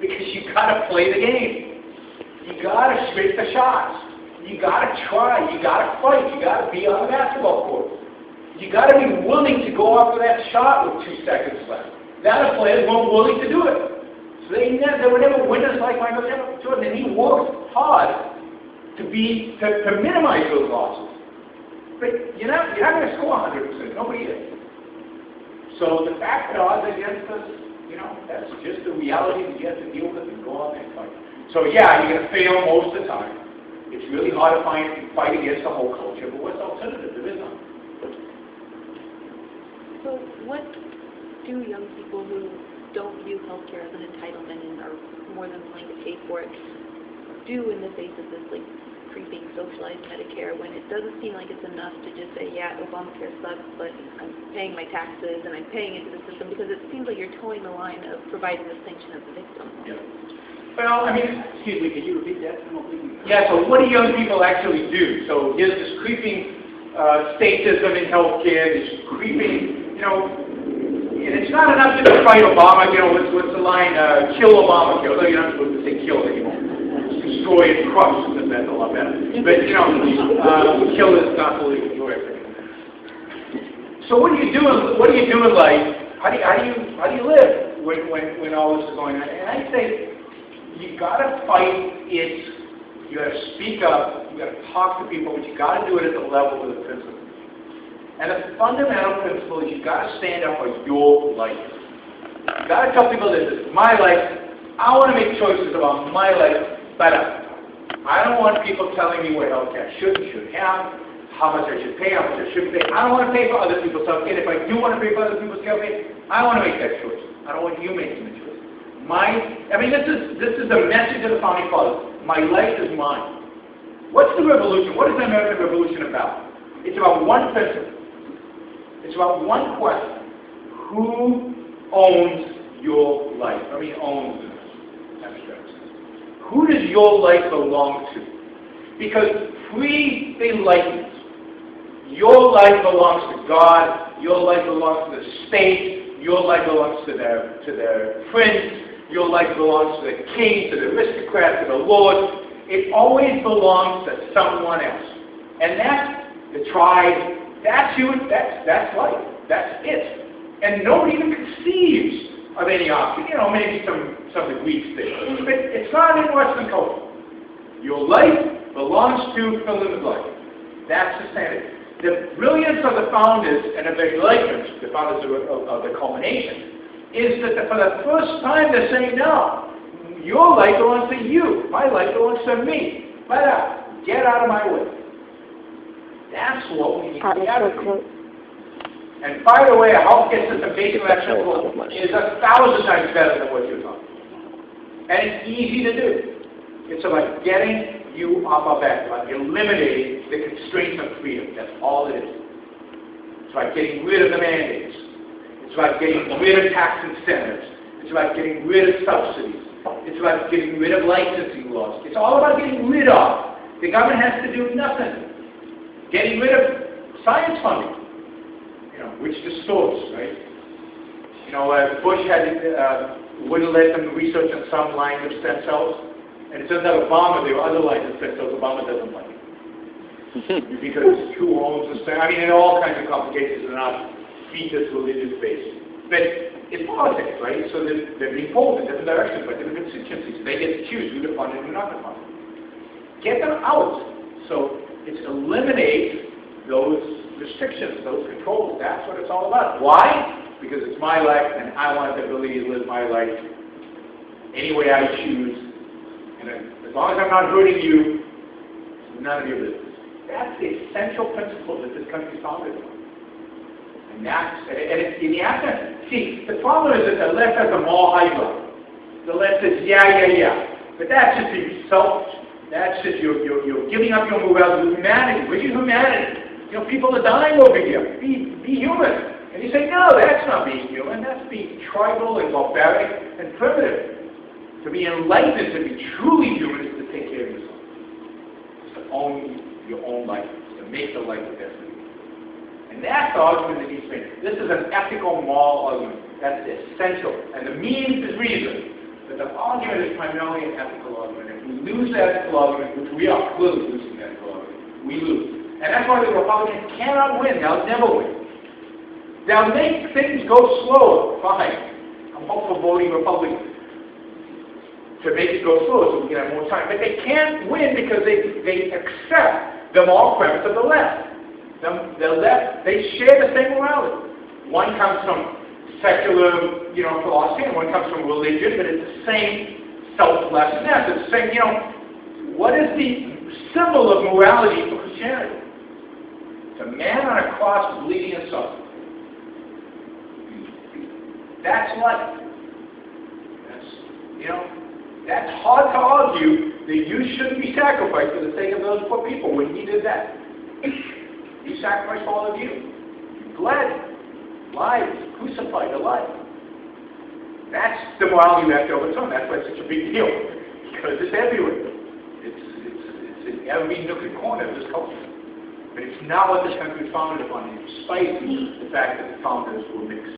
Because you got to play the game. You got to make the shots. You got to try. You got to fight. You got to be on the basketball court. You got to be willing to go after that shot with 2 seconds left. That players weren't willing to do it. So they were never winners like Michael Jordan, and he worked hard to minimize those losses. But you're not going to score 100%. Nobody is. So the fact that odds are against us, that's just the reality we have to deal with and go out and fight. So yeah, you're going to fail most of the time. It's really hard to fight against the whole culture, but what's the alternative? There is none. So what do young people who don't view healthcare as an entitlement and are more than willing to pay for it do in the face of this creeping socialized Medicare, when it doesn't seem like it's enough to just say, yeah, Obamacare sucks, but I'm paying my taxes and I'm paying into the system, because it seems like you're towing the line of providing the sanction of the victim. Yeah. Well, excuse me, can you repeat that? Yeah, so what do young people actually do? So here's this creeping statism in healthcare, this creeping, and it's not enough to fight Obama, what's the line, kill Obamacare, although you're not supposed to say kill anymore. Destroy and crush, because that's a lot better. But, kill is not fully enjoy it. So what do you do in life? How do you live when all this is going on? And I say, you gotta fight it, you gotta speak up, you gotta talk to people, but you gotta do it at the level of the principle. And the fundamental principle is you gotta stand up for your life. You gotta tell people that this is my life, I wanna make choices about my life. But I don't want people telling me what healthcare should have, how much I should pay, how much I shouldn't pay. I don't want to pay for other people's healthcare. If I do want to pay for other people's healthcare, I want to make that choice. I don't want you making the choice. This is the message of the Founding Fathers. My life is mine. What's the revolution? What is the American Revolution about? It's about one principle. It's about one question. Who owns your life? Owns this. Who does your life belong to? Because pre-Enlightenment, your life belongs to God, your life belongs to the state, your life belongs to their prince, your life belongs to the king, to the aristocrat, to the lord. It always belongs to someone else. And that's the tribe, that's you, that's life, that's it. And nobody even conceives of any option, maybe some of the Greeks thing, but it's not in Western culture. Your life belongs to fill in the blank. That's the standard. The brilliance of the founders and of the Enlightenment, the founders of the culmination, is that for the first time they're saying, no, your life belongs to you, my life belongs to me. Get out of my way. That's what we need to be out of. And by the way, a healthcare system based on that principle is 1,000 times better than what you're talking about. And it's easy to do. It's about getting you off our back, about eliminating the constraints of freedom. That's all it is. It's about getting rid of the mandates. It's about getting rid of tax incentives. It's about getting rid of subsidies. It's about getting rid of licensing laws. It's all about getting rid of. The government has to do nothing. Getting rid of science funding. Which distorts, right? Bush wouldn't let them research on some lines of stem cells, and it turns out Obama, there were other lines of stem cells Obama doesn't like. Because who owns the stem? And all kinds of complications are not fetus religious based. But it's politics, right? So they're being pulled in different directions by different constituencies. They get to choose who to fund and who not to fund. Get them out. So it's eliminate those restrictions, those controls. That's what it's all about. Why? Because it's my life, and I want the ability to live my life any way I choose. And as long as I'm not hurting you, none of your business. That's the essential principle that this country's founded on. And it's in the absence. See, the problem is that the left has a moral high ground. The left says, yeah. But that's just being selfish. That's just you're giving up your morality, humanity. Where's your humanity? People are dying over here. Be human. And you say, no, that's not being human. That's being tribal and barbaric and primitive. To be enlightened, to be truly human, is to take care of yourself. It's to own your own life. It's to make the life of destiny. And that's the argument that he's made. This is an ethical, moral argument. That's essential. And the means is reason. But the argument primarily an ethical argument. If we lose that ethical argument, which we are clearly losing that ethical argument, we lose. And that's why the Republicans cannot win. They'll never win. They'll make things go slower. Fine. I'm all for voting Republican to make it go slower so we can have more time. But they can't win because they accept the moral premise of the left. The left, they share the same morality. One comes from secular, philosophy, and one comes from religion, but it's the same selflessness. It's the same, what is the symbol of morality for Christianity? It's a man on a cross bleeding and suffering. That's life. That's hard to argue that you shouldn't be sacrificed for the sake of those poor people when he did that. He sacrificed for all of you. You bled, lives, crucified, alive. That's the morality we have to overturn. That's why it's such a big deal. Because it's everywhere. It's in every nook and corner of this culture. But it's not what this country was founded upon, in spite of the fact that the founders were mixed.